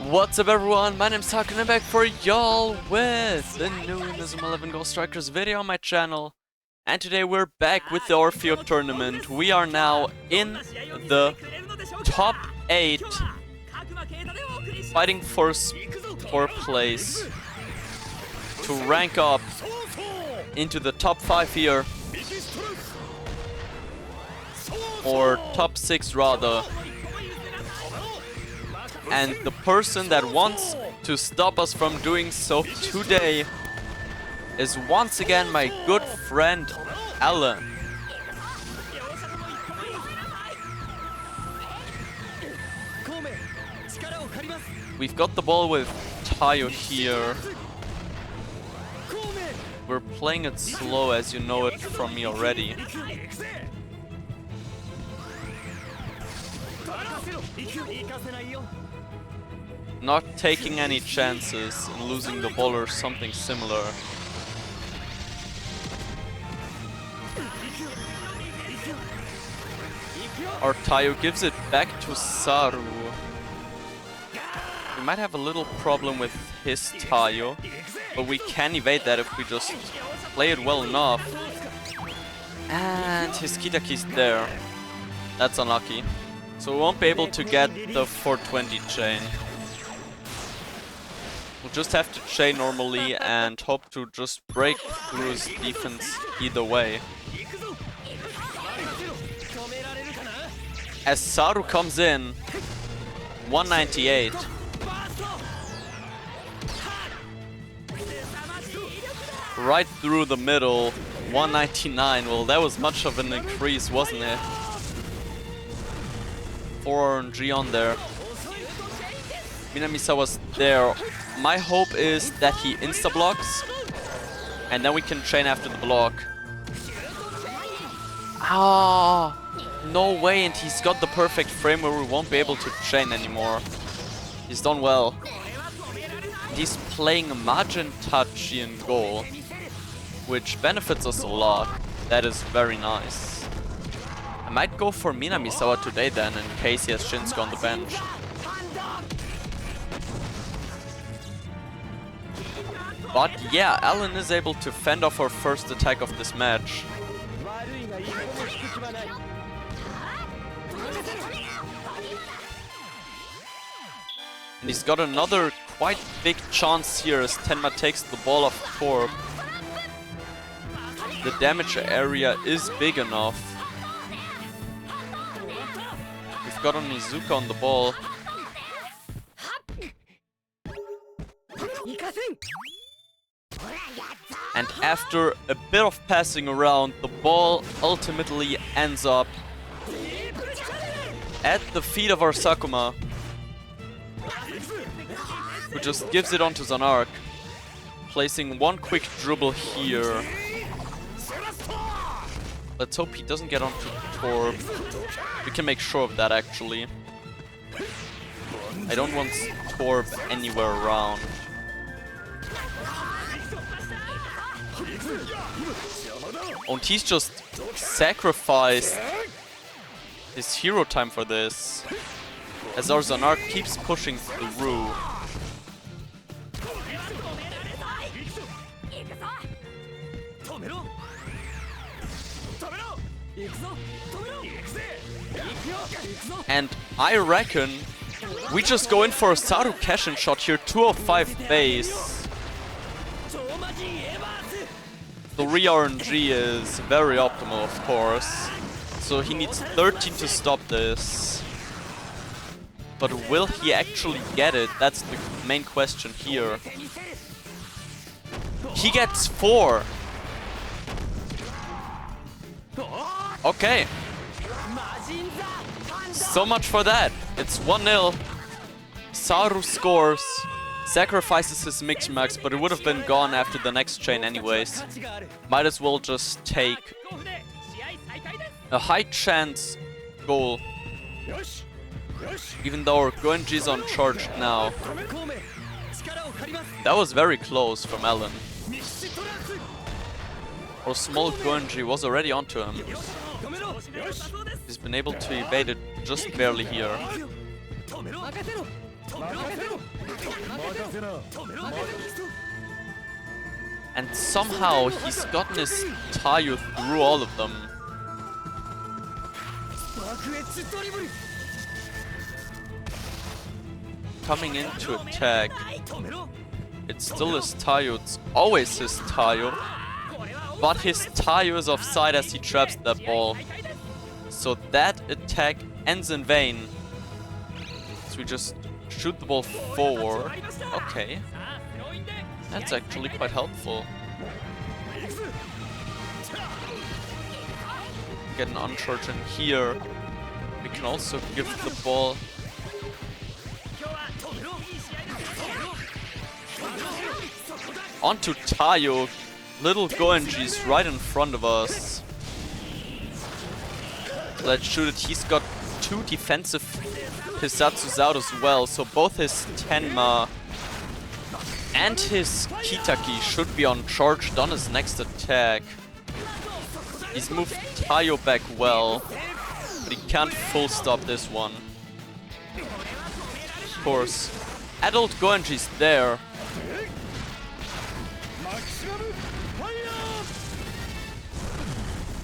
What's up everyone, my name's Haku and I'm back for y'all with the new Inast 11 Gold Strikers video on my channel. And today we're back with the Orfeo tournament. We are now in the top 8, fighting for place to rank up into the top 5 here. Or top 6 rather. And the person that wants to stop us from doing so today is once again my good friend Alan. We've got the ball with Tayo here. We're playing it slow, as you know it from me already. Not taking any chances in losing the ball or something similar. Our Tayo gives it back to Saru. We might have a little problem with his Tayo, but we can evade that if we just play it well enough. And his Kitaki's there. That's unlucky. So we won't be able to get the 420 chain. We'll just have to chain normally and hope to just break through his defense either way. As Saru comes in, 198. Right through the middle, 199. Well, that was much of an increase, wasn't it? 4 RNG on there. Minamisawa's there. My hope is that he insta-blocks, and then we can chain after the block. Ah, no way, and he's got the perfect frame where we won't be able to chain anymore. He's done well. He's playing Majin Tachi in goal, which benefits us a lot. That is very nice. I might go for Minamisawa today then, in case he has Shinsuke on the bench. But yeah, Alan is able to fend off our first attack of this match. And he's got another quite big chance here as Tenma takes the ball off Torb. The damage area is big enough. We've got Onizuka on the ball. And after a bit of passing around, the ball ultimately ends up at the feet of our Sakuma, who just gives it onto Zanark, placing one quick dribble here. Let's hope he doesn't get onto Torb. We can make sure of that actually. I don't want Torb anywhere around. And he's just sacrificed his hero time for this, as our Zanark keeps pushing through. And I reckon we just go in for a Saru cash-in shot here, 205 base. 3 RNG is very optimal, of course. So he needs 13 to stop this. But will he actually get it? That's the main question here. He gets 4. Okay. So much for that. It's 1-0. Saru scores. Sacrifices his mix max, but it would have been gone after the next chain anyways. Might as well just take a high chance goal. Even though our Goenji is on charge now. That was very close from Alan. Our small Goenji was already onto him. He's been able to evade it just barely here. And somehow he's gotten his Tayu through all of them. Coming in to attack. It's still his Tayu, it's always his Tayu. But his Tayu is offside as he traps that ball. So that attack ends in vain. So we just shoot the ball forward. Okay. That's actually quite helpful. Get an uncharge in here. We can also give the ball. Onto Tayo. Little Goenji's right in front of us. Let's shoot it. He's got 2 defensive Hisatsus out as well. So both his Tenma and his Kitaki should be on charged on his next attack. He's moved Tayo back well, but he can't full stop this one. Of course, adult Goenji's there.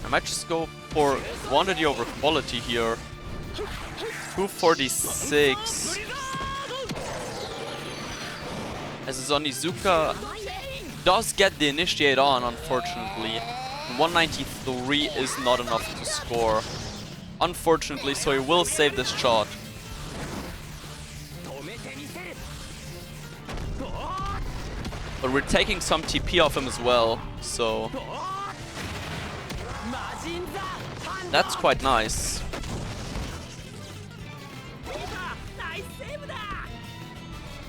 I might just go for quantity over quality here. 246. As his Onizuka does get the initiate on, unfortunately. 193 is not enough to score. Unfortunately, so he will save this shot. But we're taking some TP off him as well, so that's quite nice.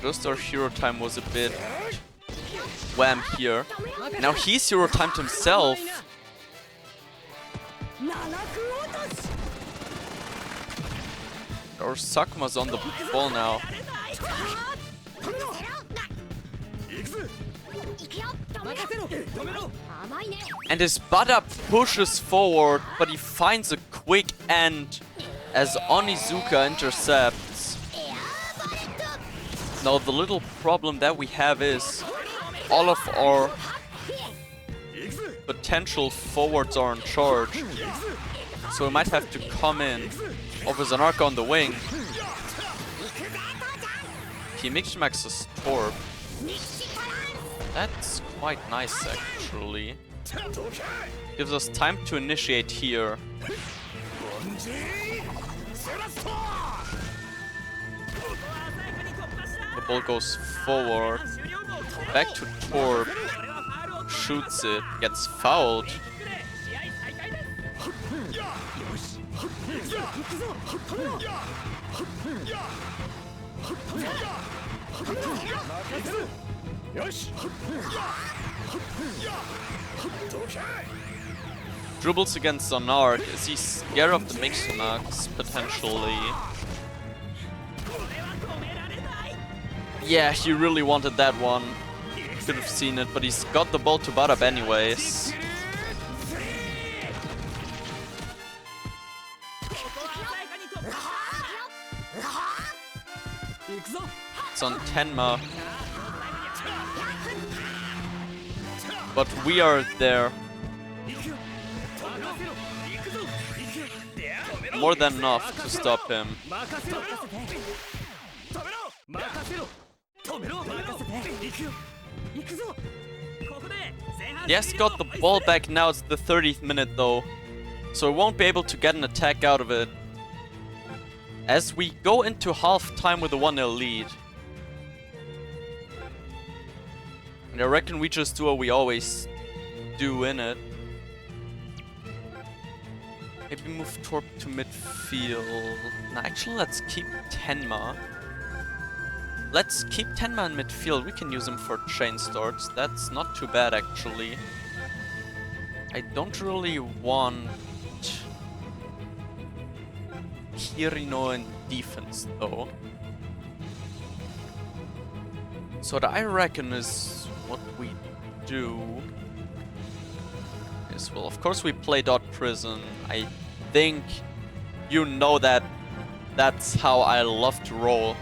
Just our hero time was a bit wham here. Now he's hero timed himself. Our Sakuma's on the ball now. And his Bada pushes forward, but he finds a quick end as Onizuka intercepts. Now the little problem that we have is all of our potential forwards are in charge. So we might have to come in over Zanarka on the wing. He mix maxes Torb. That's quite nice actually. Gives us time to initiate here. The ball goes forward. Back to Torb. Shoots it. Gets fouled. Dribbles against Zonark. Is he scared of the Mixmax potentially? Yeah, he really wanted that one. Could have seen it, but he's got the ball to butt up anyways. It's on Tenma. But we are there. More than enough to stop him. Yes, got the ball back now. It's the 30th minute though, so we won't be able to get an attack out of it. As we go into half time with a 1-0 lead. And I reckon we just do what we always do in it. Maybe move Torb to midfield. Nah, actually let's keep Tenma. Let's keep Tenma in midfield. We can use him for chain starts. That's not too bad actually. I don't really want Kirino in defense though. So what I reckon is what we do is, well, of course we play Dot Prison. I think you know that that's how I love to roll.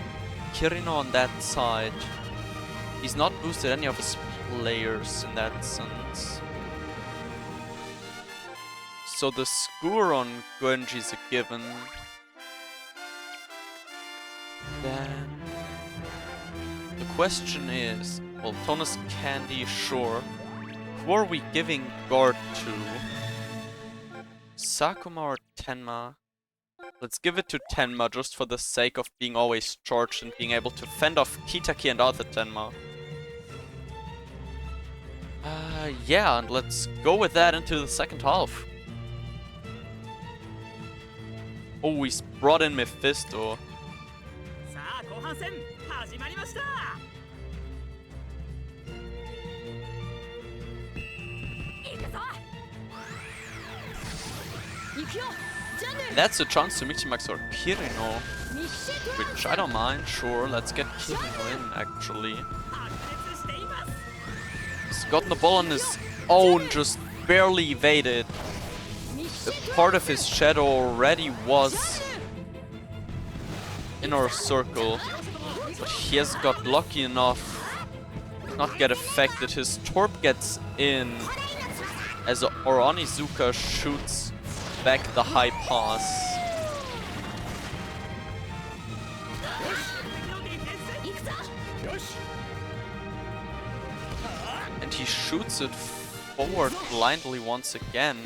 Kirino on that side. He's not boosted any of his players in that sense. So the score on Genji is a given. Then the question is, well, Tonus Candy, sure. Who are we giving guard to? Sakuma or Tenma? Let's give it to Tenma just for the sake of being always charged and being able to fend off Kitaki and other Tenma. Yeah, and let's go with that into the second half. Oh, he's brought in Mephisto. That's a chance to Michimax or Kirino, which I don't mind. Sure, let's get Kirino in, actually. He's gotten the ball on his own, just barely evaded. A part of his shadow already was in our circle, but he has got lucky enough to not get affected. His Torp gets in as Onizuka shoots back the high pass. And he shoots it forward blindly once again.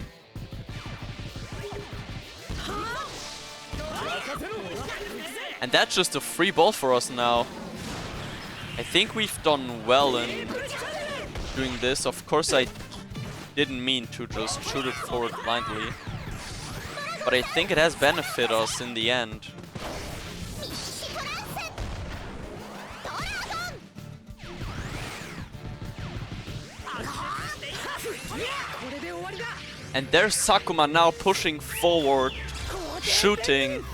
And that's just a free ball for us now. I think we've done well in doing this. Of course I didn't mean to just shoot it forward blindly, but I think it has benefited us in the end. And there's Sakuma now pushing forward, shooting.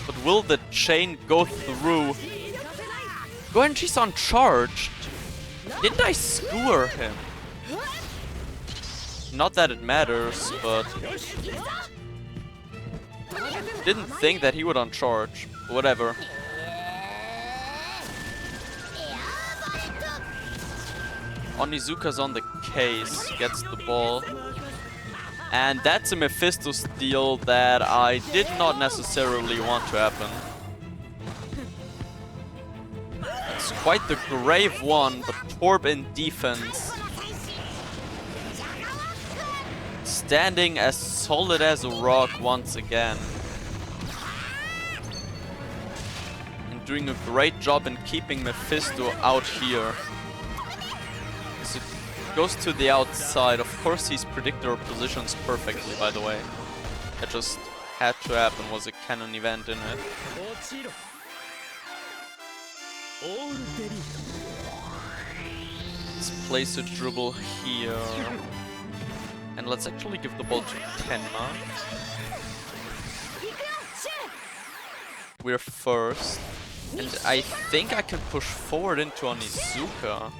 But will the chain go through? Genji's uncharged. Didn't I skewer him? Not that it matters, but didn't think that he would uncharge. Whatever. Onizuka's on the case, gets the ball. And that's a Mephisto steal that I did not necessarily want to happen. It's quite the grave one, but Torb in defense. Standing as solid as a rock once again. And doing a great job in keeping Mephisto out here. As it goes to the outside, of course he's predicted our positions perfectly, by the way. That just had to happen, was a canon event in it. Let's place a dribble here. And let's actually give the ball to Tenma. We're first. And I think I can push forward into Onizuka.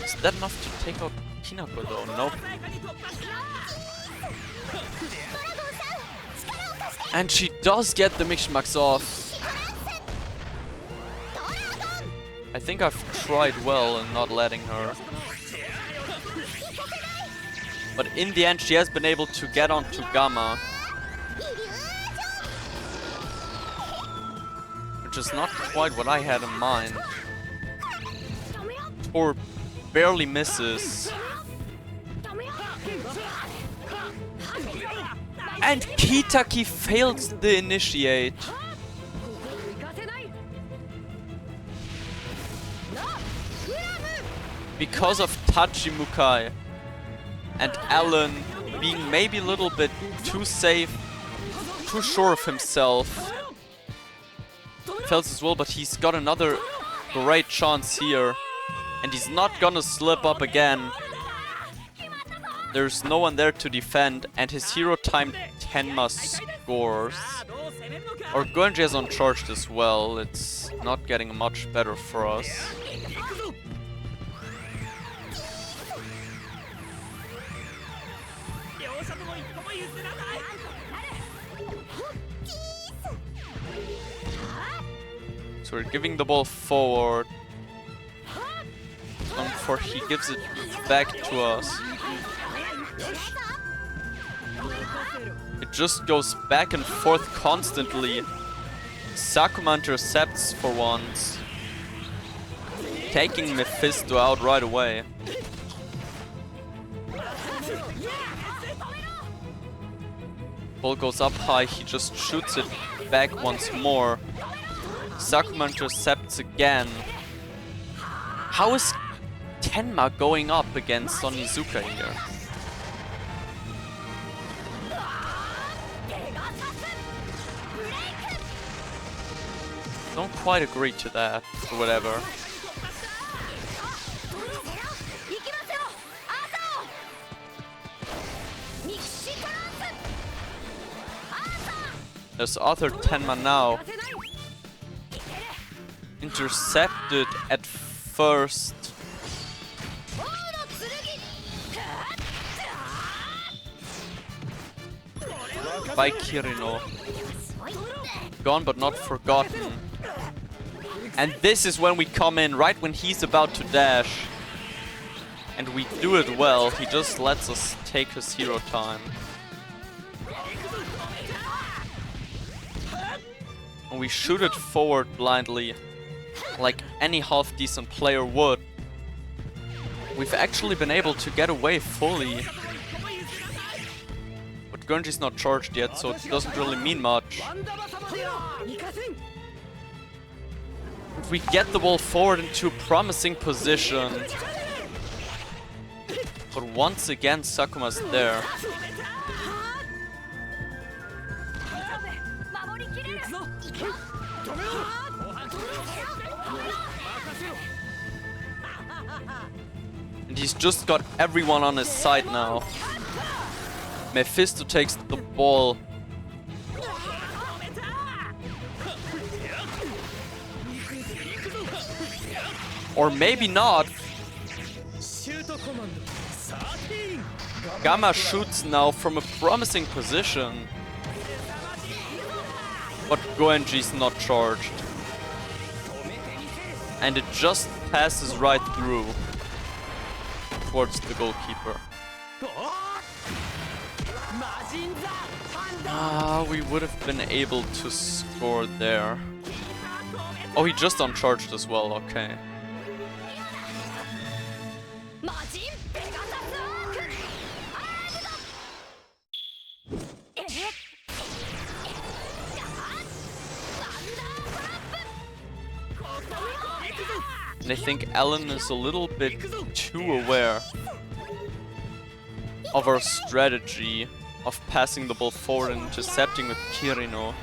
Is that enough to take out Kinako though? Nope. And she does get the Mixmax off. I think I've tried well in not letting her. But in the end she has been able to get onto Gamma. Which is not quite what I had in mind. Or barely misses. And Kitaki fails the initiate. Because of Tachimukai and Alan being maybe a little bit too safe, too sure of himself. Fails as well, but he's got another great chance here. And he's not gonna slip up again. There's no one there to defend, and his hero timed Tenma scores. Our Genji is uncharged as well. It's not getting much better for us. So we're giving the ball forward. Before he gives it back to us. It just goes back and forth constantly. Sakuma intercepts for once, taking Mephisto out right away. Ball goes up high, he just shoots it back once more. Sakuma intercepts again. How is Tenma going up against Onizuka here? Don't quite agree to that, or whatever. There's other Tenma now. Intercepted at first. By Kirino. Gone but not forgotten. And this is when we come in, right when he's about to dash. And we do it well, he just lets us take his hero time. And we shoot it forward blindly, like any half-decent player would. We've actually been able to get away fully. But Genji's not charged yet, so it doesn't really mean much. If we get the ball forward into a promising position. But once again, Sakuma's there. And he's just got everyone on his side now. Mephisto takes the ball. Or maybe not. Gamma shoots now from a promising position. But Goenji's not charged. And it just passes right through towards the goalkeeper. We would have been able to score there. Oh, he just uncharged as well, okay. And I think Alan is a little bit too aware of our strategy of passing the ball forward and intercepting with Kirino,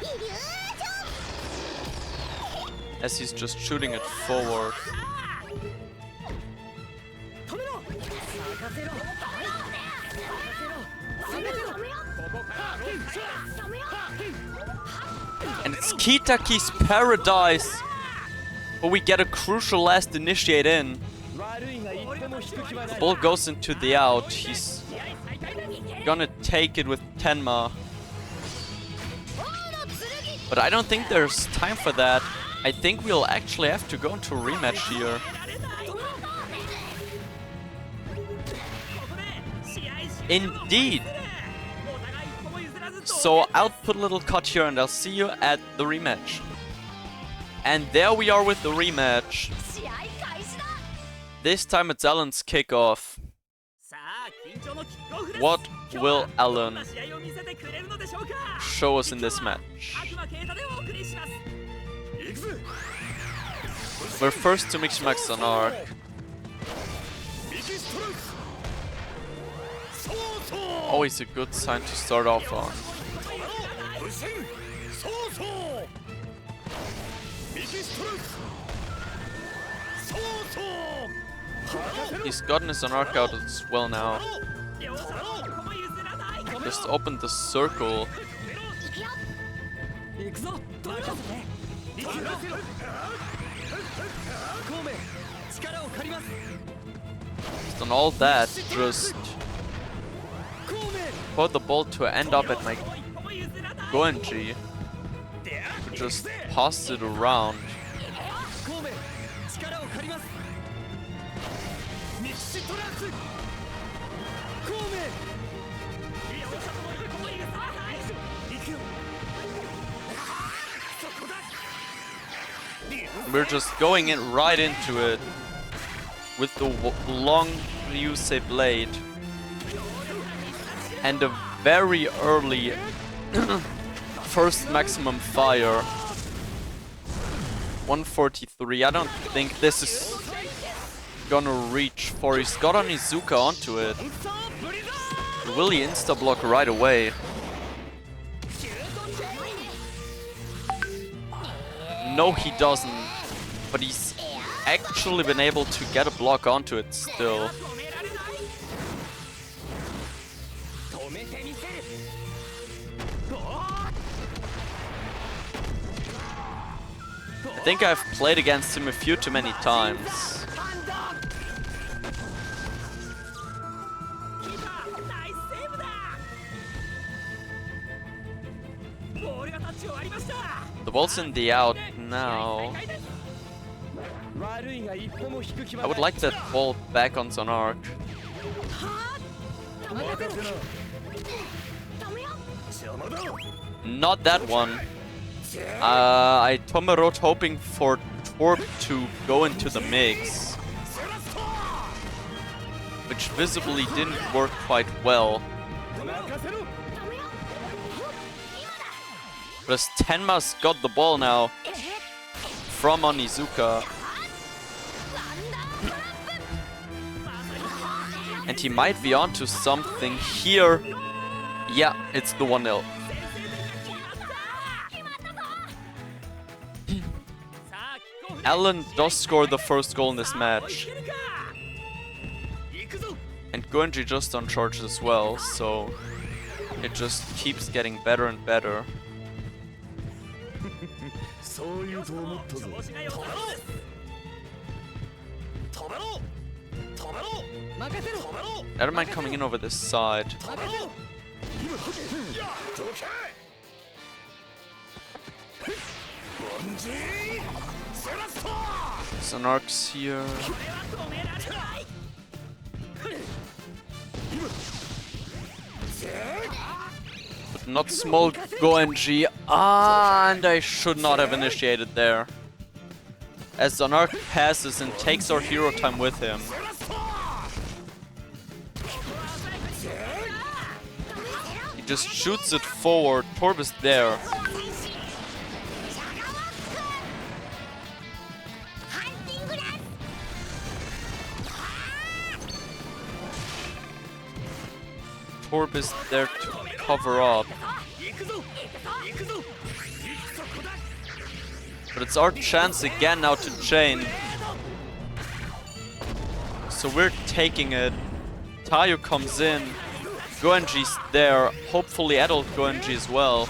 as he's just shooting it forward. And it's Kitaki's paradise, but we get a crucial last initiate in. The ball goes into the out. He's gonna take it with Tenma. But I don't think there's time for that. I think we'll actually have to go into a rematch here. Indeed. So I'll put a little cut here and I'll see you at the rematch. And there we are with the rematch. This time it's Alan's kickoff. What will Alan show us in this match? We're first to mix max on arc. Always a good sign to start off on. He's gotten his arc out as well now. Just opened the circle. He's done all that, just for the ball to end up at my Goenji, who just passed it around. We're just going in right into it with the long Ryusei blade and a very early first maximum fire. 143. I don't think this is gonna reach, for he's got Onizuka onto it. Will he insta-block right away? No, he doesn't. But he's actually been able to get a block onto it still. I think I've played against him a few too many times. The ball's in the out now. I would like that ball back on Zonark. Not that one. I Tomerot hoping for Torb to go into the mix, which visibly didn't work quite well. But as Tenma's got the ball now from Onizuka. And he might be onto something here. Yeah, it's the 1-0. Alan does score the first goal in this match. And Goenji just on charge as well, so it just keeps getting better and better. I don't mind coming in over this side. Zonark's here. But not small Goenji. And I should not have initiated there. As Zonark passes and takes our hero time with him. He just shoots it forward. Torb is there. Torb is there to cover up. But it's our chance again now to chain. So we're taking it. Tayo comes in. Goenji's there. Hopefully adult Goenji as well.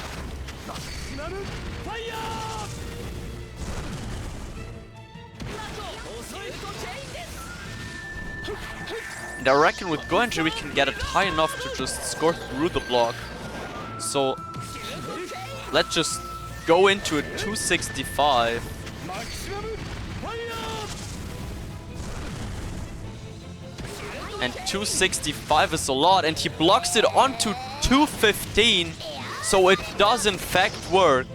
And I reckon with Goenji we can get it high enough to just score through the block. So let's just go into it 265. And 265 is a lot, and he blocks it onto 215, so it does in fact work.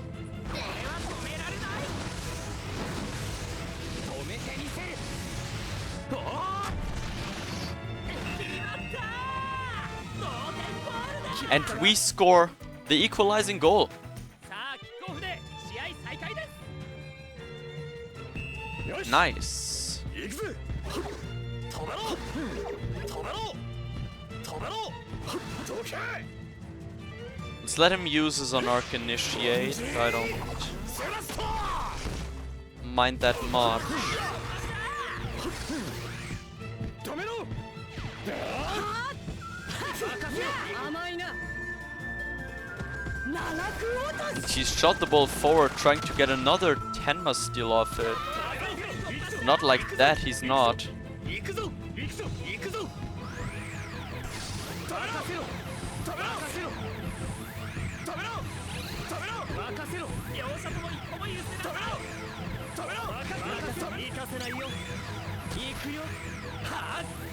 And we score the equalizing goal. Nice. Let's let him use his Zonark initiate. I don't mind that much. And he's shot the ball forward, trying to get another Tenma steal off it. Not like that, he's not.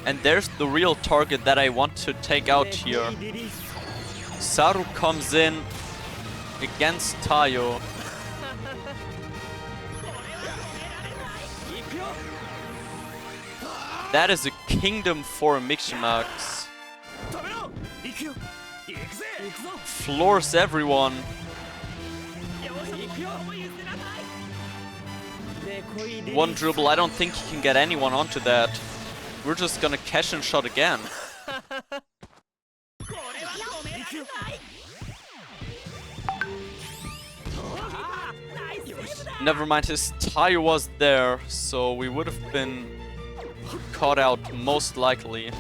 And there's the real target that I want to take out here. Saru comes in against Tayo. That is a kingdom for Miximax. Floors everyone. One dribble, I don't think he can get anyone onto that. We're just gonna cash and shot again. Never mind, his tire was there, so we would have been caught out most likely.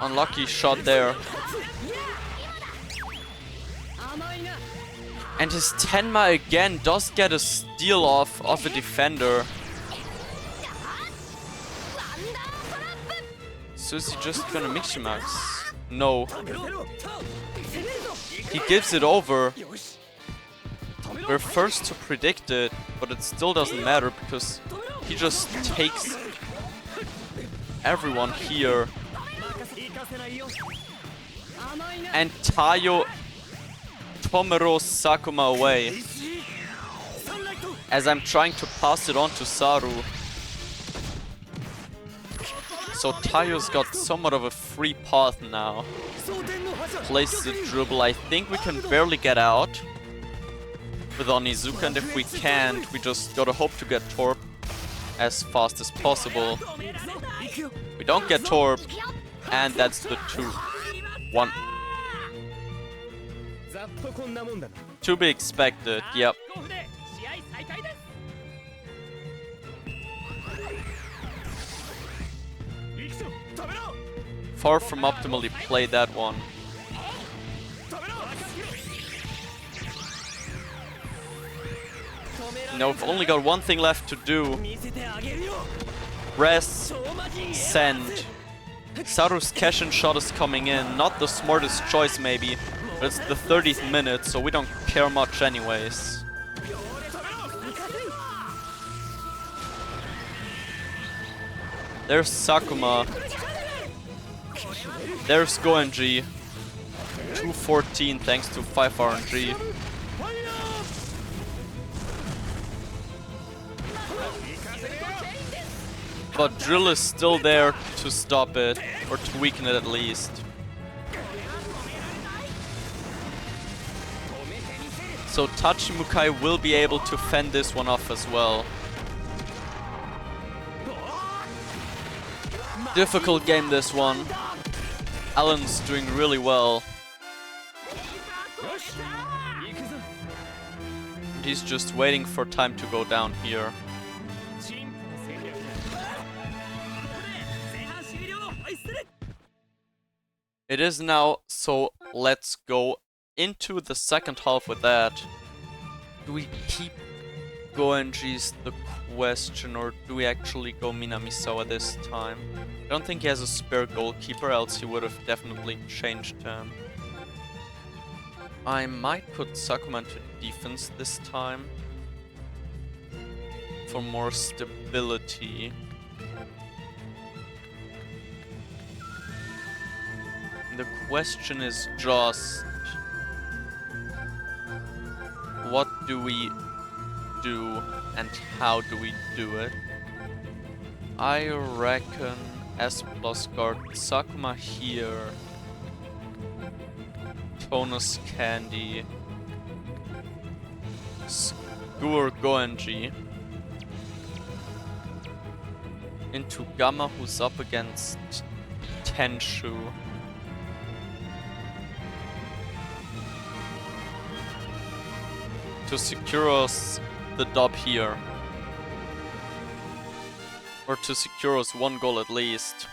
Unlucky shot there. And his Tenma again does get a steal off of a defender. So is he just gonna Miximax? No. He gives it over. We're first to predict it, but it still doesn't matter because he just takes everyone here. And Tayo Tomero's Sakuma away. As I'm trying to pass it on to Saru. So Tayo's got somewhat of a free path now. Places the dribble. I think we can barely get out with Onizuka, and if we can't, we just gotta hope to get Torp as fast as possible. We don't get Torp, and that's the 2-1. To be expected, yep. Far from optimally played that one. Now we've only got one thing left to do. Res, send. Saru's cash and shot is coming in. Not the smartest choice maybe, but it's the 30th minute, so we don't care much anyways. There's Sakuma. There's Goenji. 214 thanks to 5 RNG. But Drill is still there to stop it, or to weaken it at least. So Tachimukai will be able to fend this one off as well. Difficult game this one. Alan's doing really well. And he's just waiting for time to go down here. It is now, so let's go into the second half with that. Do we keep Goenji's the question, or do we actually go Minamisawa this time? I don't think he has a spare goalkeeper, else he would have definitely changed him. I might put Sakuma into defense this time for more stability. The question is just, what do we do and how do we do it? I reckon S plus guard Sakuma here, Tonus Candy, Skewer Goenji, into Gamma, who's up against Tenshu. To secure us the dub here. Or to secure us one goal at least.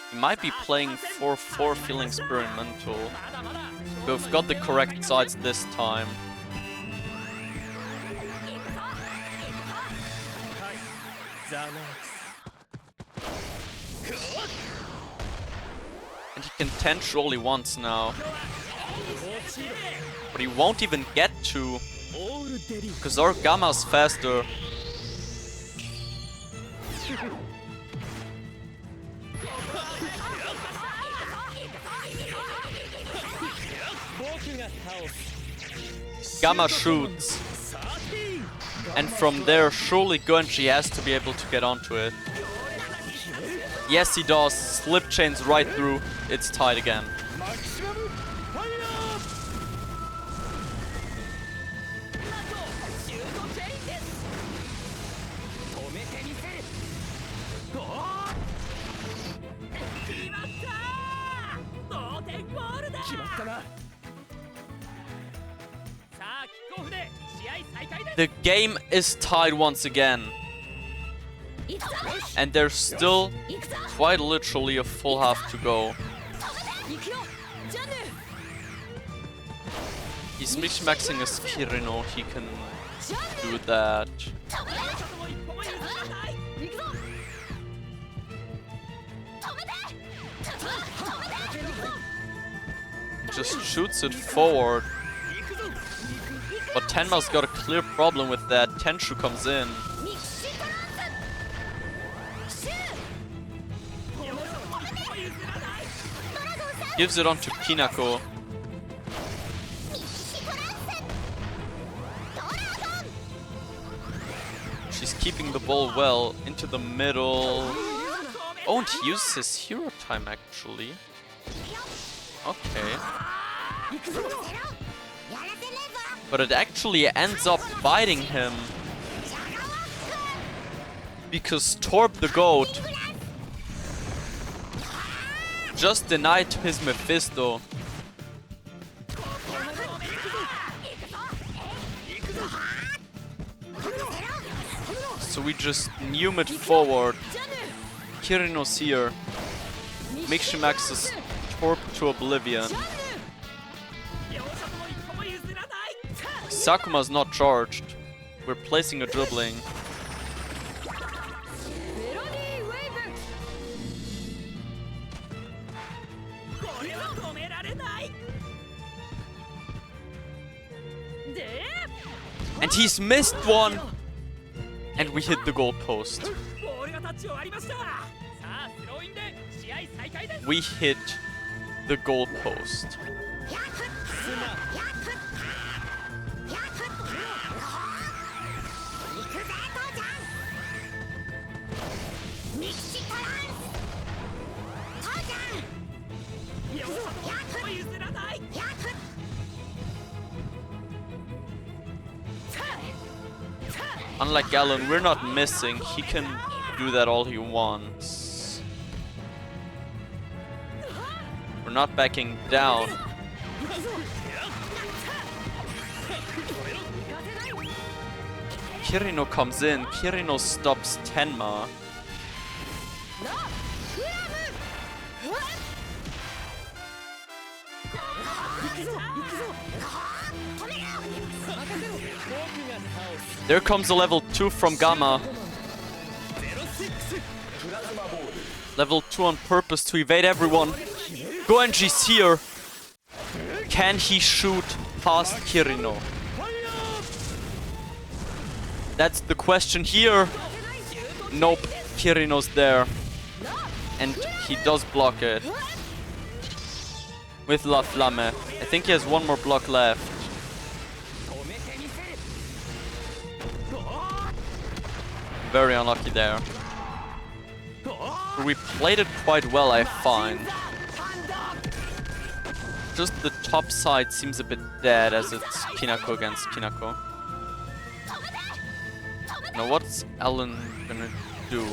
He might be playing 4-4 feeling experimental. We've got the correct sides this time. And he can Tenshu all he wants now. But he won't even get to, because our Gamma's faster. Gamma shoots. And from there, surely Gunji has to be able to get onto it. Yes, he does. Slip chains right through. It's tied again. The game is tied once again. And there's still quite literally a full half to go. He's mix-maxing his Kirino, he can do that. He just shoots it forward. But Tenma's got a clear problem with that. Tenshu comes in. Gives it on to Kinako. She's keeping the ball well into the middle. Oh, and he uses his hero time actually. Okay. But it actually ends up biting him. Because Torb the Goat just denied his Mephisto. So we just Neum it forward. Kirino's here. Miximaxes Torb to oblivion. Sakuma's not charged. We're placing a dribbling. And he's missed one! And we hit the goalpost. We hit the goalpost. Unlike Galen, we're not missing. He can do that all he wants. We're not backing down. Kirino comes in. Kirino stops Tenma. There comes a level 2 from Gamma. Level 2 on purpose to evade everyone. Goenji's here. Can he shoot past Kirino? That's the question here. Nope, Kirino's there. And he does block it. With La Flamme. I think he has one more block left. Very unlucky there. We played it quite well, I find. Just the top side seems a bit dead as it's Kinako against Kinako. Now what's Alan gonna do?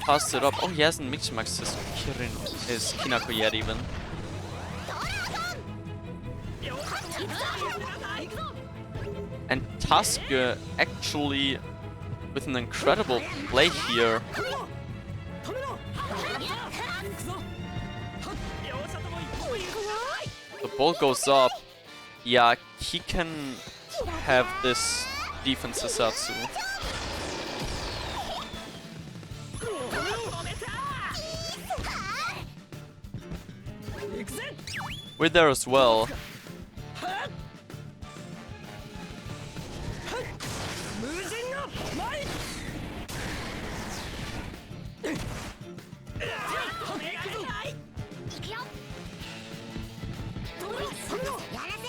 Pass it up. Oh, he hasn't mix-maxed his Kinako yet even. And Taske actually with an incredible play here. The ball goes up. Yeah, he can have this defense Sasatsu. We're there as well.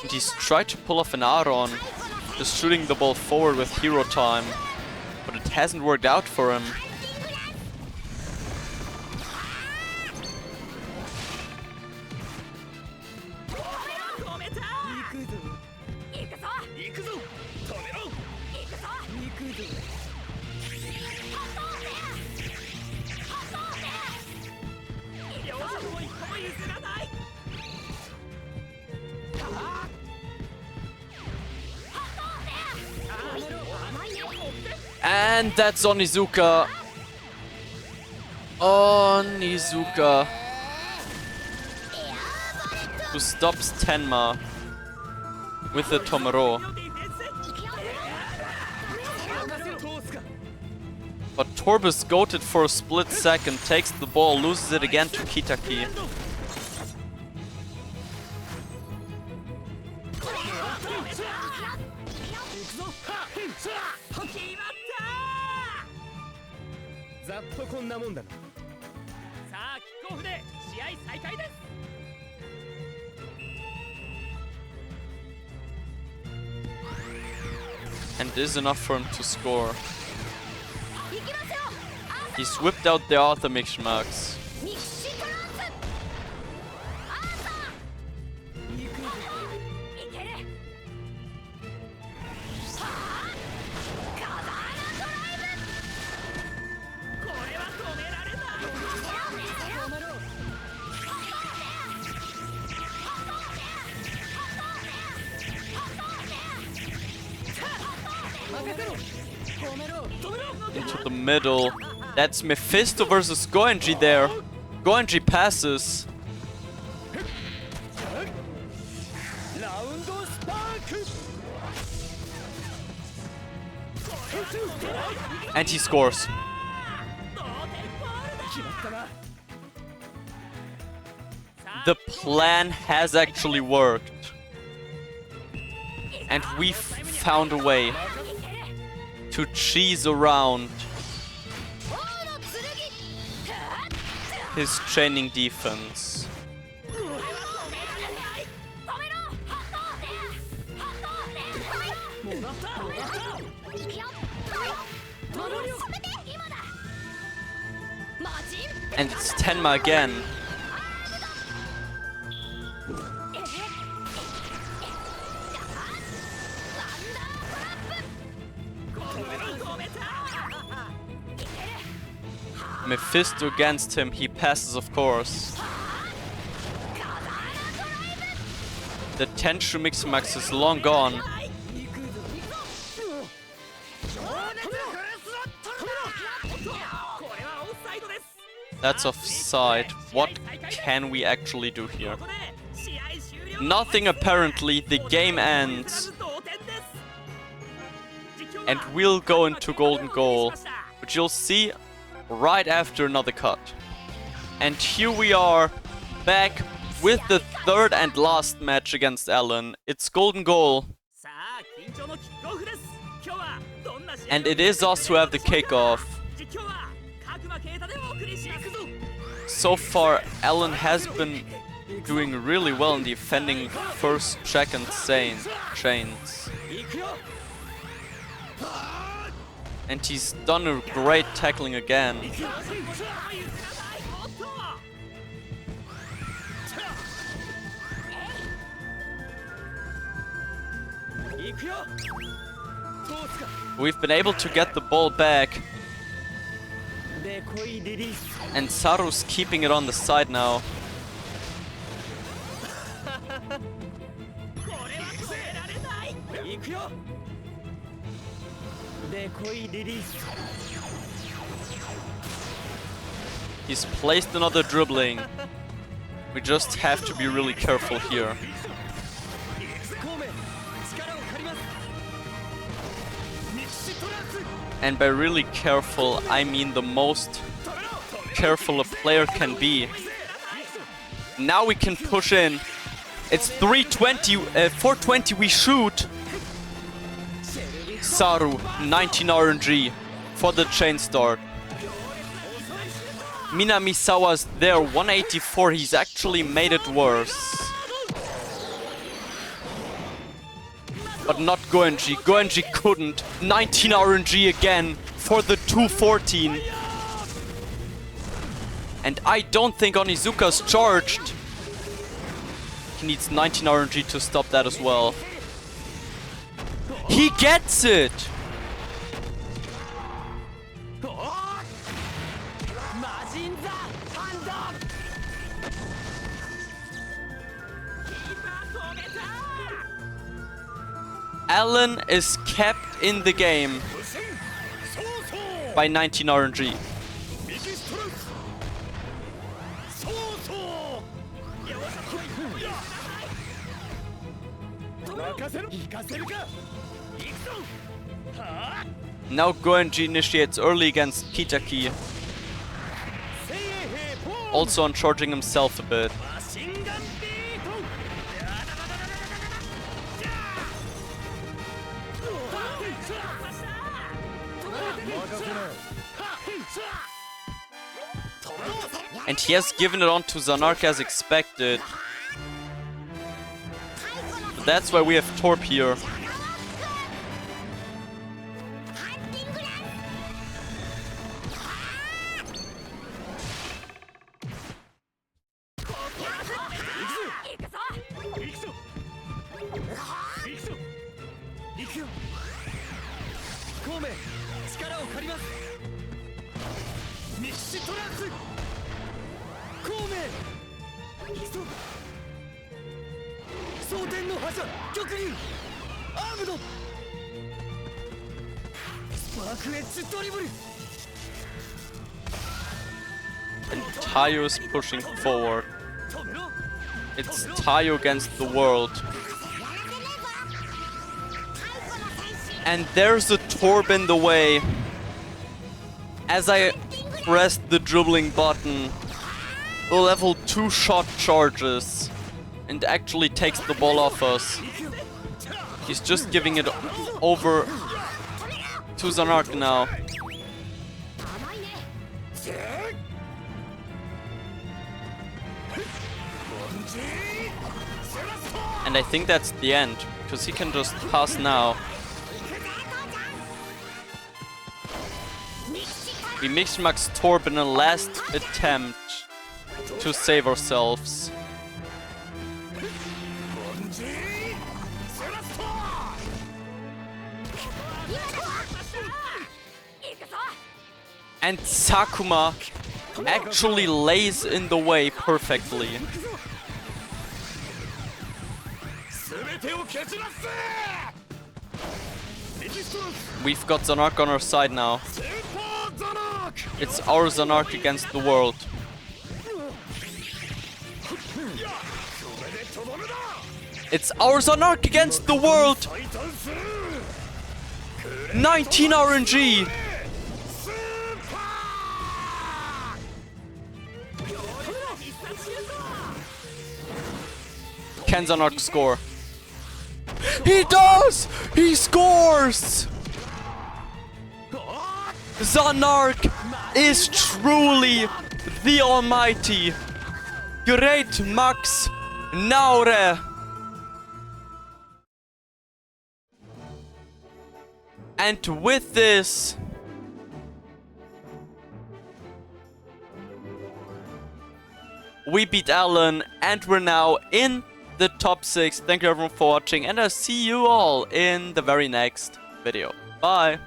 And he's tried to pull off an Aaron, just shooting the ball forward with hero time, but it hasn't worked out for him. And that's Onizuka. Onizuka. Who stops Tenma with the Tomoro. But Torbus goated for a split second, takes the ball, loses it again to Kitaki. And this is enough for him to score. He's whipped out the Arthur mix marks. Into the middle. That's Mephisto versus Goenji there. Goenji passes. And he scores. The plan has actually worked. And we've found a way to cheese around his chaining defense. And it's Tenma again. Mephisto against him, he passes of course. The Tenshu Mixamax is long gone. That's offside. What can we actually do here? Nothing apparently, the game ends. And we'll go into golden goal, which you'll see right after another cut. And here we are, back with the third and last match against Alan. It's golden goal. And it is us who have the kickoff. So far, Alan has been doing really well in defending first, second chains. And he's done a great tackling again. We've been able to get the ball back. And Saru's keeping it on the side now. He's placed another dribbling. We just have to be really careful here. And by really careful, I mean the most careful a player can be. Now we can push in. It's 320, 420 we shoot. Saru, 19 RNG for the chain start. Minamisawa's there, 184. He's actually made it worse. But not Goenji. Goenji couldn't. 19 RNG again for the 214. And I don't think Onizuka's charged. He needs 19 RNG to stop that as well. He gets it! Alan is kept in the game by 19 RNG. Now Goenji initiates early against Kitaki. Also on charging himself a bit. And he has given it on to Zanark as expected. That's why we have Torp here. And Tayo is pushing forward. It's Tayo against the world. And there's a Torb in the way. As I pressed the dribbling button, the level 2 shot charges and actually takes the ball off us. He's just giving it over to Zanark now. And I think that's the end, because he can just pass now. We mixed Max Torb in a last attempt to save ourselves. And Sakuma actually lays in the way perfectly. We've got Zanark on our side now. It's our Zanark against the world. It's our Zanark against the world! 19 RNG! Can Zanark score? He does! He scores! Zanark is truly the almighty. Great Max Naure. And with this, we beat Alan and we're now in the top 6. Thank you everyone for watching and I'll see you all in the very next video. Bye!